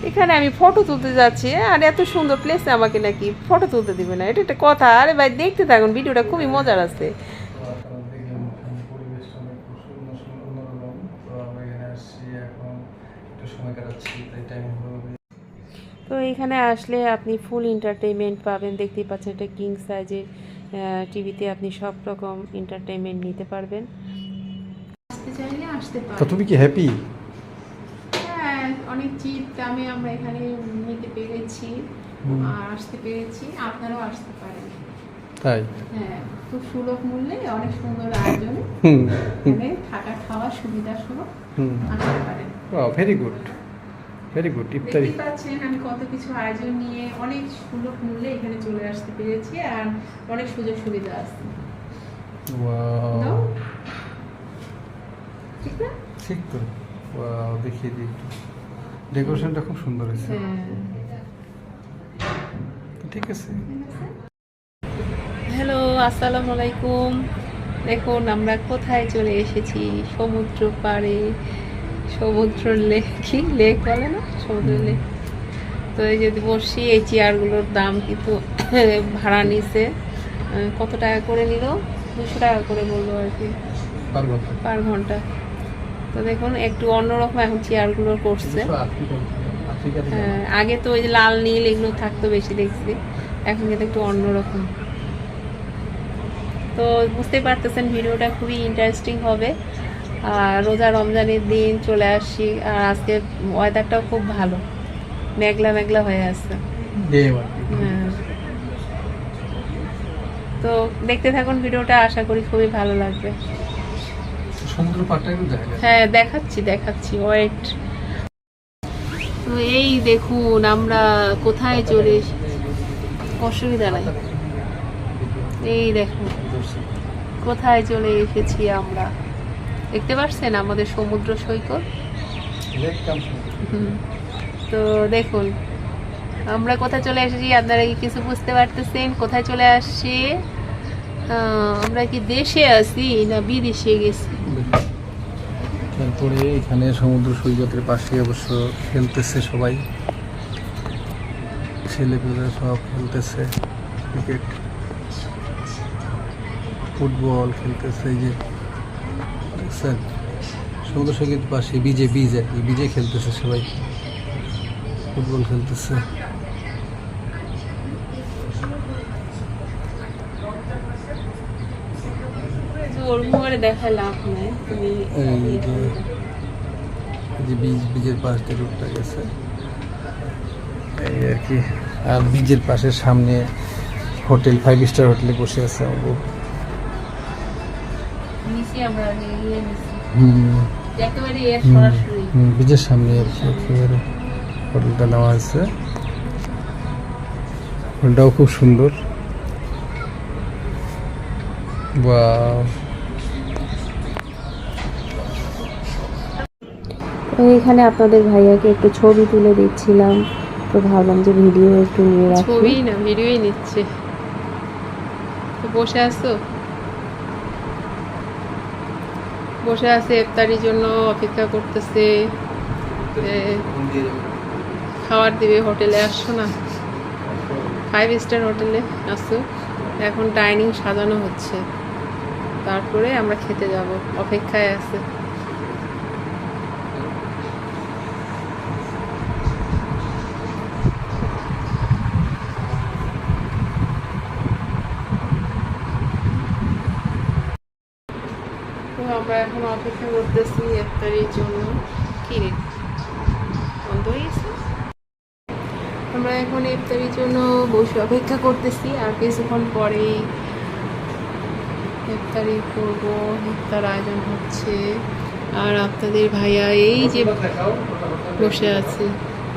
এখানে আমি ফটো তুলতে যাচ্ছি, আর এত সুন্দর প্লেসে আমাকে নাকি ফটো তুলতে দিবে না, এটা একটা কথা? আরে ভাই দেখতে থাকুন, ভিডিওটা খুবই মজার আছে। পরিবেশটা অনেক অন্যরকম, তো আমরা এখানে আসছি, এখন একটু সময় কাটাচ্ছি, তাই টাইম হবে। তো এখানে আসলে আপনি ফুল এন্টারটেইনমেন্ট পাবেন। দেখতেই পাচ্ছেন এটা কিং সাইজের টিভিতে আপনি সব রকম এন্টারটেইনমেন্ট নিতে পারবেন। আসতে চাইলে আসতে তো পারেন। তুমি কি হ্যাপি? হ্যাঁ, অনেক চিপ দামে আমরা এখানে নিতে পেরেছি আর আসতে পেরেছি, আপনারাও আসতে পারেন। তাই? হ্যাঁ, খুব সুলভ মূল্যে অনেক সুন্দর আয়োজনে এখানে থাকা খাওয়ার সুবিধা সহ আসতে পারেন। Very good, very good. ইফতারি দেখতে পাচ্ছেন আমি কত কিছু আয়োজন নিয়ে অনেক সুলভ মূল্যে এখানে চলে আসতে পেরেছি, আর অনেক সুযোগ সুবিধা আছে। ওয়াও, ঠিক না? ঠিক তো। ওয়াও, দেখিয়ে দিই একটু, ডেকোরেশনটা খুব সুন্দর হয়েছে। হ্যাঁ, ঠিক আছে। হ্যালো, আসসালামু আলাইকুম। দেখুন আমরা কোথায় চলে এসেছি, সমুদ্র পাড়ে। সমুদ্র লেক, কি লেক বলে না, সমুদ্র লেক। তো এই যে বসছি, এই চেয়ারগুলোর দাম কিন্তু ভাড়া নিছে। কত টাকা করে নিল? 200 টাকা করে বললো আর কি পার ঘন্টা। তো দেখুন একটু অন্যরকম এখন চেয়ারগুলো করছে। আগে তো ওই যে লাল নীল এগুলো থাকতো বেশি দেখছি, এখন কিন্তু একটু অন্যরকম। তো বুঝতেই পারতেছেন ভিডিওটা খুবই ইন্টারেস্টিং হবে। আর রোজা রমজানের দিন চলে আসছি, আর আজকে ওয়েদারটাও খুব ভালো, মেঘলা মেঘলা হয়ে আছে। হ্যাঁ, তো দেখতে থাকুন ভিডিওটা, আশা করি খুবই ভালো লাগবে। সমুদ্র পাড়টা একটু দেখা যায়। হ্যাঁ, দেখাচ্ছি ওয়েট। তো এই দেখুন আমরা কোথায় চলে এসেছি, অসুবিধা নাই। এই দেখুন কোথায় চলে এসেছি আমরা, দেখতে পাচ্ছেন আমাদের সমুদ্র সৈকত। তো দেখুন আমরা কোথায় চলে এসেছি, আপনারা কি কিছু বুঝতে পারতেছেন? কোথায় চলে আসছি? আমরা কি দেশে আছি না বিদেশে গেছি? তারপরে এখানে সমুদ্র সৈকতের পাশে অবশ্য খেলতেছে সবাই, ছেলেপেলেরা সব খেলতেছে ক্রিকেট, ফুটবল খেলতেছে। এই যে দেখছেন সমুদ্র সৈকতের পাশে বীজ আর কি, বীজে খেলতেছে সবাই, ফুটবল খেলতেছে। ওর মুখে দেখায় লাভ নাই, তুমি এই যে বীজের পাশ দিয়ে রুটটা গেছে এই আর কি। আর বীজের পাশের সামনে হোটেল, 5 স্টার হোটেলে বসে আছে আমরা। নিচে আমরা নিয়ে নিছি হুম একেবারে এর সরাসরি বীজের সামনে আর কি একেবারে হোটেলটা নেওয়া হয়েছে। হোটেলটাও খুব সুন্দর। ওয়াও, এখানে আপনাদের ভাইয়াকে একটু ছবি তুলে দিচ্ছিলাম, তো ভাবলাম যে ভিডিও একটু নিয়ে রাখি। ছবি না, ভিডিওই নিচ্ছে। তো বসে আছে ইফতারির জন্য অপেক্ষা করতেছে, খাবার দিবে। হোটেলে আসছো না, 5 স্টার হোটেলে আসছো, এখন ডাইনিং সাজানো হচ্ছে, তারপরে আমরা খেতে যাব, অপেক্ষায় আছে। তো আমরা এখন অপেক্ষা করতেছি ইফতারির জন্য। কি রে, বন্ধ হয়ে গেছে? আমরা এখন ইফতারির জন্য বসে অপেক্ষা করতেছি, আর কিছুক্ষণ পরেই ইফতারি করব। ইফতার আয়োজন হচ্ছে, আর আপনাদের ভাইয়া এই যে বসে আছে।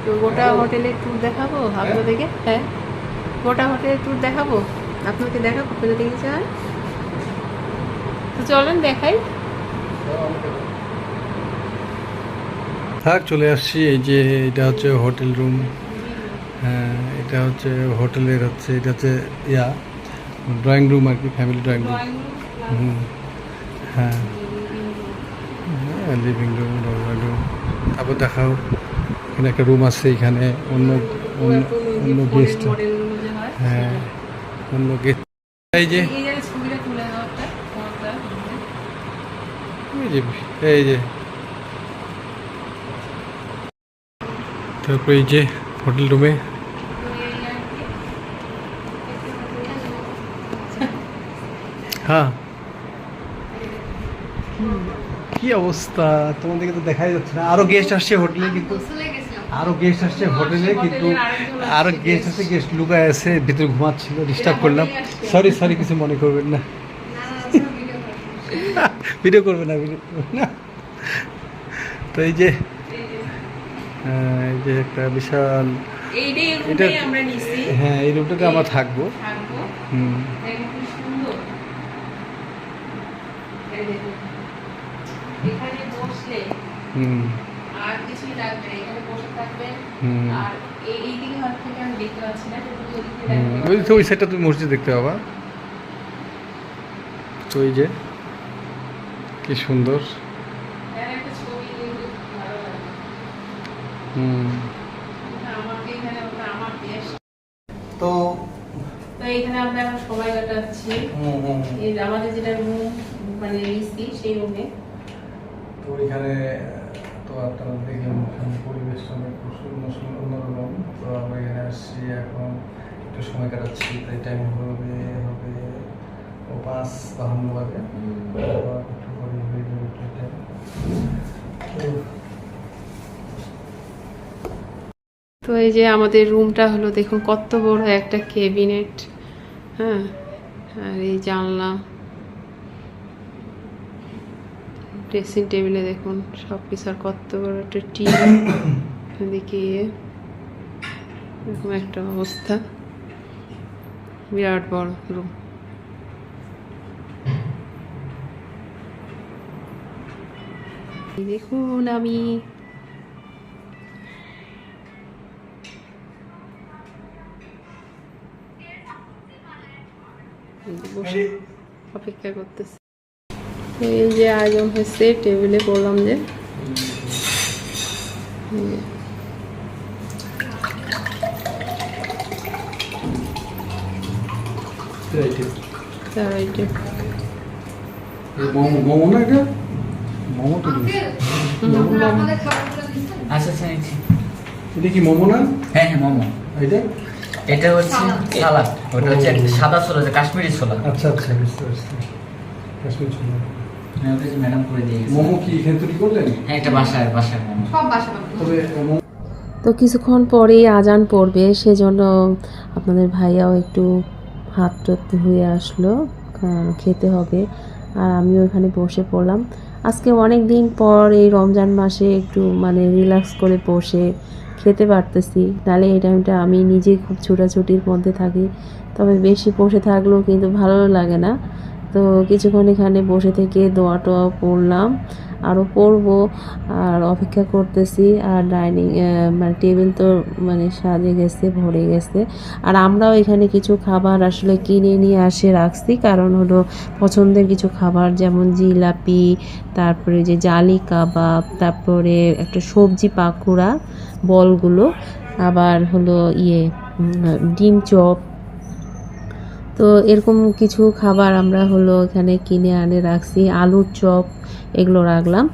তো গোটা হোটেলের ট্যুর দেখাবো আপনাদেরকে। হ্যাঁ, গোটা হোটেলের ট্যুর দেখাবো আপনাকে, দেখাবো আপনাদের দেখে চান। তো চলেন দেখাই। থাক, চলে আসছি। এই যে এটা হচ্ছে হোটেল রুম। হ্যাঁ, এটা হচ্ছে হোটেলের হচ্ছে, এটা হচ্ছে ড্রয়িং রুম আর কি, ফ্যামিলি ড্রয়িং রুম। হ্যাঁ, লিভিং রুম, ড্রয়িং রুম। তারপর দেখাও এখানে একটা রুম আছে, এখানে অন্য অন্য অন্য গেস্ট, মডেলগুলো যে হয় হ্যাঁ অন্য গেস্ট। এই যে এই যে ছবিটা তুলে দাও একটা ফোনটা। এই যে এই যে তারপরে এই যে হোটেল রুমে তো এই আর কি। হ্যাঁ কি অবস্থা তোমাদেরকে তো দেখাই যাচ্ছে না। আরো গেস্ট আসছে হোটেলে, কিন্তু গোসলে গেছিলাম। আরো গেস্ট আসছে হোটেলে, কিন্তু হোটেলের আরেকজন আরো আসছে, গেস্ট আছে, গেস্ট লুকায় আছে ভিতরে ঘুমাচ্ছিল, ডিস্টার্ব করলাম। হোটেলেই আসছে। সরি সরি, কিছু মনে করবেন না, না, না, ভিডিও করছি। ভিডিও করবে না, ভিডিও করবে না। তো এই যে এই যে একটা বিশাল, এইটাই এটা রুমটাই আমরা নিছি। হ্যাঁ এই রুমটাতে আমরা থাকবো। থাকবো। হুম দেখুন কি সুন্দর। এই দেখুন। এখানে বসলে হুম আর কিছুই লাগবে না, এখানে বসে থাকবে। হুম আর এই দিকে হাত থেকে আমি দেখতে পাচ্ছি না, কিন্তু ওই দিকে হুম, দেখতে ওই পাচ্ছি। তো ওই সাইডটা তুমি মসজিদ দেখতে পাবা। তো এই যে কি সুন্দর। এর একটা ছবি কিন্তু ভালো লাগে। হুম আমাকে এখানে আমার দেশ। তো তো এখানে আমরা এখন সময় কাটাচ্ছি। এই যে আমাদের যেটা রুম মানে নিচ্ছি সেই রুমে। তো এখানে তো আপনারা দেখলেন এখানে পরিবেশটা অনেক অন্যরকম। তো আমরা এখানে আসছি, এখন একটু সময় কাটাচ্ছি, তাই টাইম হবে হবে ও 5:52 বাজে। আবার একটু পরে হয়ে যাবে time। তো এই যে আমাদের রুমটা হলো, দেখুন কত বড় একটা ক্যাবিনেট। হ্যাঁ, আর এই জানলা, ড্রেসিং টেবিলে দেখুন সব কিছু, আর কত বড় একটা টিভি। এদিকে এরকম একটা অবস্থা, বিরাট বড় রুম। দেখুন আমি বসে অপেক্ষা করতেছি। এই যে আয়োজন হয়েছে, টেবিলে বললাম যে তার আইটেম মোমো না, এটা মোমো তো আচ্ছা আচ্ছা নিচ্ছি। এটা কি মোমো না? হ্যাঁ হ্যাঁ মোমো। এটা এটা হচ্ছে সালাদ, ওটা হচ্ছে একটা সাদা ছোলা, যে কাশ্মীরি ছোলা। আচ্ছা আচ্ছা, বুঝতে পারছি। কাশ্মীর ছোলা। হ্যাঁ ওটা যে ম্যাডাম করে দিয়ে গেছে। মোমো কি এখানে তৈরি করলেন? হ্যাঁ এটা বাসায় বাসায় মোমো। সব বাসা বানানো। তবে মোমো তো কিছুক্ষণ পরেই আজান পড়বে, সেজন্য আপনাদের ভাইয়াও একটু হাত টাত ধুয়ে আসলো, খেতে হবে। আর আমিও এখানে বসে পড়লাম। আজকে অনেক দিন পর এই রমজান মাসে একটু মানে রিল্যাক্স করে বসে খেতে পারতেছি। নাহলে এই টাইমটা আমি নিজে খুব ছোটাছুটির মধ্যে থাকি, তবে বেশি বসে থাকলেও কিন্তু ভালো লাগে না। তো কিছুক্ষণ এখানে বসে থেকে দোয়া টোয়া পড়লাম, আরও পড়বো, আর অপেক্ষা করতেছি। আর ডাইনিং মানে টেবিল তো মানে সাজে গেছে, ভরে গেছে। আর আমরাও এখানে কিছু খাবার আসলে কিনে নিয়ে আসে রাখছি, কারণ হলো পছন্দের কিছু খাবার, যেমন জিলাপি, তারপরে যে জালি কাবাব, তারপরে একটা সবজি পাকোড়া বলগুলো, আবার হলো ডিম চপ। তো এরকম কিছু খাবার আমরা হলো এখানে কিনে আনে রাখছি, আলুর চপ এগুলো রাখলাম।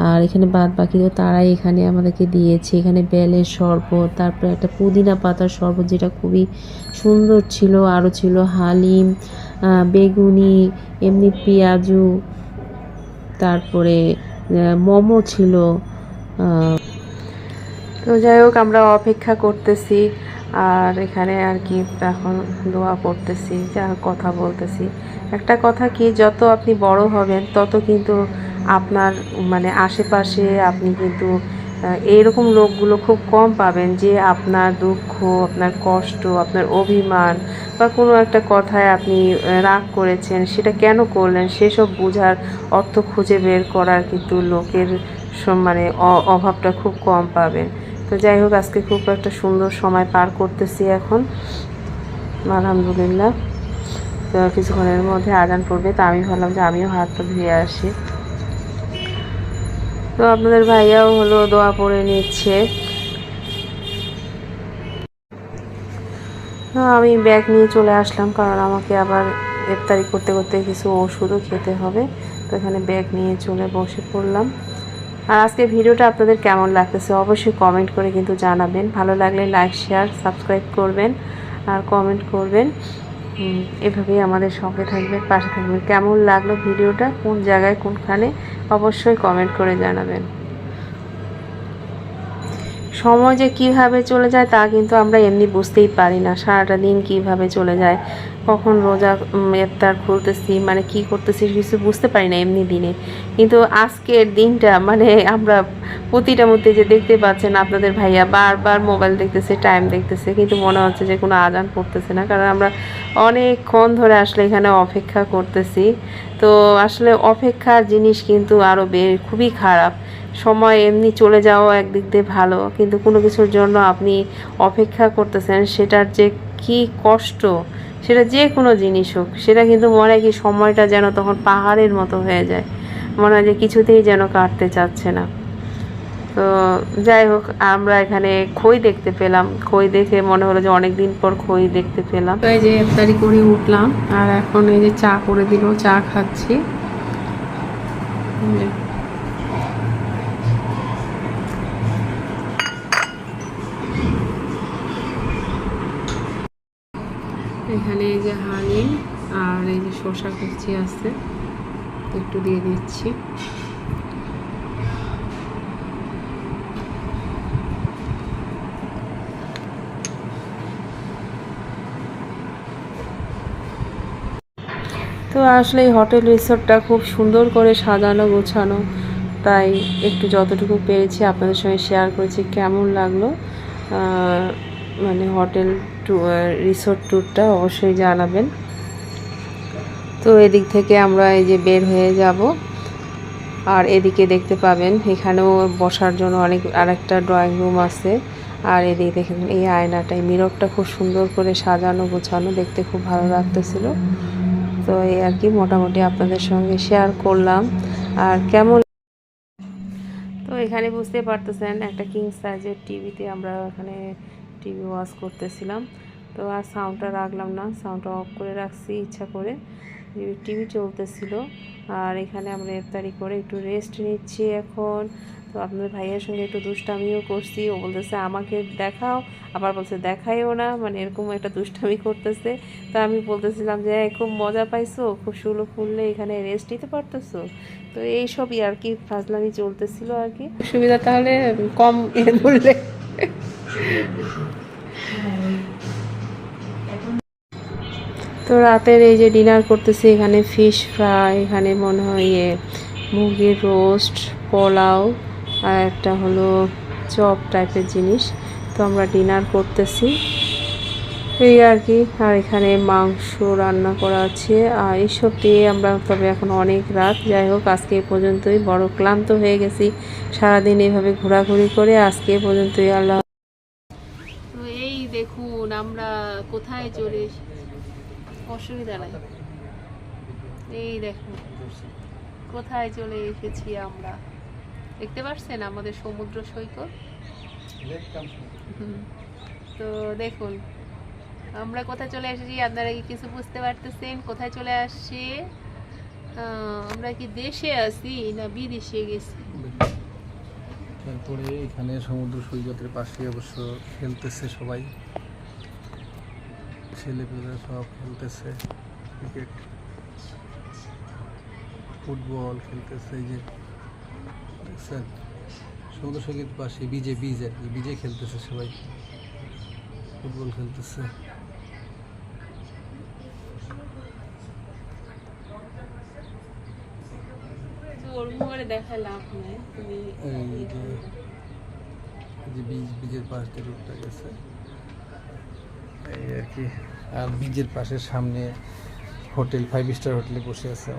আর এখানে বাদ বাকি তো তারাই এখানে আমাদেরকে দিয়েছে। এখানে বেলের শরবত, তারপরে একটা পুদিনা পাতার শরবত যেটা খুবই সুন্দর ছিল, আরও ছিল হালিম, বেগুনি, এমনি পেঁয়াজু, তারপরে মোমো ছিল। তো যাই হোক, আমরা অপেক্ষা করতেছি, আর এখানে আর কি এখন দোয়া পড়তেছি, যা কথা বলতেছি। একটা কথা কি, যত আপনি বড় হবেন তত কিন্তু আপনার মানে আশেপাশে আপনি কিন্তু এইরকম লোকগুলো খুব কম পাবেন, যে আপনার দুঃখ, আপনার কষ্ট, আপনার অভিমান বা কোনো একটা কথায় আপনি রাগ করেছেন, সেটা কেন করলেন সেসব বোঝার, অর্থ খুঁজে বের করার কিন্তু লোকের মানে অভাবটা খুব কম পাবেন। তো যাই হোক, আজকে খুব একটা সুন্দর সময় পার করতেছি এখন, আলহামদুলিল্লাহ। তো কিছুক্ষণের মধ্যে আজান পড়বে, তো আমি ভাবলাম যে আমিও হাতটা ধুয়ে আসি। তো আপনাদের ভাইয়াও হলো দোয়া পড়ে নিচ্ছে। আমি ব্যাগ নিয়ে চলে আসলাম, কারণ আমাকে আবার ইফতারি করতে করতে কিছু ওষুধও খেতে হবে। তো এখানে ব্যাগ নিয়ে চলে বসে পড়লাম। আর আজকে ভিডিওটা আপনাদের কেমন লাগতেছে অবশ্যই কমেন্ট করে কিন্তু জানাবেন। ভালো লাগলে লাইক, শেয়ার, সাবস্ক্রাইব করবেন আর কমেন্ট করবেন। এভাবেই আমাদের সঙ্গে থাকবেন, পাশে থাকবেন। কেমন লাগলো ভিডিওটা, কোন জায়গায় কোনখানে অবশ্যই কমেন্ট করে জানাবেন। সময় যে কীভাবে চলে যায় তা কিন্তু আমরা এমনি বুঝতেই পারি না। সারাটা দিন কিভাবে চলে যায়, কখন রোজা ইফতার খুলতেছি, মানে কি করতেছি কিছু বুঝতে পারি না এমনি দিনে। কিন্তু আজকের দিনটা মানে আমরা প্রতিটা মধ্যে যে দেখতে পাচ্ছেন আপনাদের ভাইয়া বারবার মোবাইল দেখতেছে, টাইম দেখতেছে, কিন্তু মনে হচ্ছে যে কোনো আজান পড়তেছে না, কারণ আমরা অনেকক্ষণ ধরে আসলে এখানে অপেক্ষা করতেছি। তো আসলে অপেক্ষার জিনিস কিন্তু আরও খুবই খারাপ। সময় এমনি চলে যাওয়া একদিক দিয়ে ভালো, কিন্তু কোনো কিছুর জন্য আপনি অপেক্ষা করতেছেন, সেটার যে কি কষ্ট, সেটা যে কোনো জিনিস হোক, সেটা কিন্তু মনে হয় কি সময়টা যেন তখন পাহাড়ের মতো হয়ে যায়, মনে হয় যে কিছুতেই যেন কাটতে চাচ্ছে না। তো যাই হোক, আমরা এখানে খই দেখতে পেলাম, খই দেখে মনে হলো যে অনেক দিন পর খই দেখতে পেলাম। তো এই যে ইফতারি করে উঠলাম, আর এখন এই যে চা করে দিল, চা খাচ্ছি। এখানে এই যে হালিম আর এই যে শসা কুচি আছে, একটু দিয়ে দিচ্ছি। তো আসলে এই হোটেল রিসোর্টটা খুব সুন্দর করে সাজানো গোছানো, তাই একটু যতটুকু পেরেছি আপনাদের সঙ্গে শেয়ার করেছি। কেমন লাগলো মানে হোটেল রিসোর্ট ট্যুরটা অবশ্যই জানাবেন। তো এদিক থেকে আমরা এই যে বের হয়ে যাব, আর এদিকে দেখতে পাবেন এখানেও বসার জন্য আরেকটা ড্রয়িং রুম আছে। আর এদিকে দেখেন এই আয়নাটাই, মিররটা খুব সুন্দর করে সাজানো গোছানো, দেখতে খুব ভালো লাগতেছিল। তো এই আর কি মোটামুটি আপনাদের সঙ্গে শেয়ার করলাম। আর কেমন, তো এখানে বুঝতে পারতেছেন একটা কিং সাইজের টিভিতে আমরা এখানে টিভি ওয়াচ করতেছিলাম। তো আর সাউন্ডটা রাখলাম না, সাউন্ডটা অফ করে রাখছি ইচ্ছা করে, টিভি চলতেছিল। আর এখানে আমরা ইফতারি করে একটু রেস্ট নিচ্ছি এখন। তো আপনাদের ভাইয়ের সঙ্গে একটু দুষ্টামিও করছি, ও বলতেছে আমাকে দেখাও, আবার বলছে দেখাইও না, মানে এরকম একটা দুষ্টামি করতেছে। তো আমি বলতেছিলাম যে খুব মজা পাইছো, খুব সুলো খুললে এখানে রেস্ট নিতে পারতেছো। তো এইসবই আর কি ফাজলামি চলতেছিল আর কি। সুবিধা তাহলে কম বললে। তো রাতের এই যে ডিনার করতেছি, এখানে ফিশ ফ্রাই, এখানে মনে হয় মুরগির রোস্ট, পোলাও, আর একটা হলো চপ টাইপের জিনিস। তো আমরা ডিনার করতেছি এই আর কি। আর এখানে মাংস রান্না করা আছে, আর এইসব দিয়ে আমরা, তবে এখন অনেক রাত। যাই হোক, আজকে এ পর্যন্তই, বড় ক্লান্ত হয়ে গেছি সারাদিন এইভাবে ঘোরাঘুরি করে। আজকে এ পর্যন্তই, আল্লাহ। তো এই দেখুন আমরা কোথায় চলে এসেছি, অসুবিধা নাই, এই দেখুন কোথায় চলে এসেছি আমরা, দেখতে পাচ্ছেন আমাদের সমুদ্র সৈকত। তো দেখুন আমরা কোথায় চলে এসেছি, আপনারা কি কিছু বুঝতে পারতেছেন? কোথায় চলে আসছি আমরা? কি দেশে আছি না বিদেশে গেছি? তারপরে এখানে সমুদ্র সৈকতের পাশে অবশ্য খেলতেছে সবাই, ছেলেপেলেরা সব খেলতেছে ক্রিকেট, ফুটবল খেলতেছে। এই যে দেখছেন সমুদ্র সৈকতের পাশে বীজ আর কি, বীজে খেলতেছে সবাই, ফুটবল খেলতেছে। দেখা লাভ নাই, এই যে বীজের পাশ দিয়ে রোডটা গেছে এই আর কি। আর বীজের পাশের সামনে হোটেল, 5 স্টার হোটেলে বসে আছে।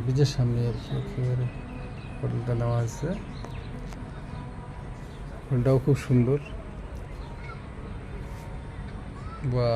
বীজের সামনে আর কি একেবারে হোটেলটা নেওয়া আছে। হোটেলটাও খুব সুন্দর। বা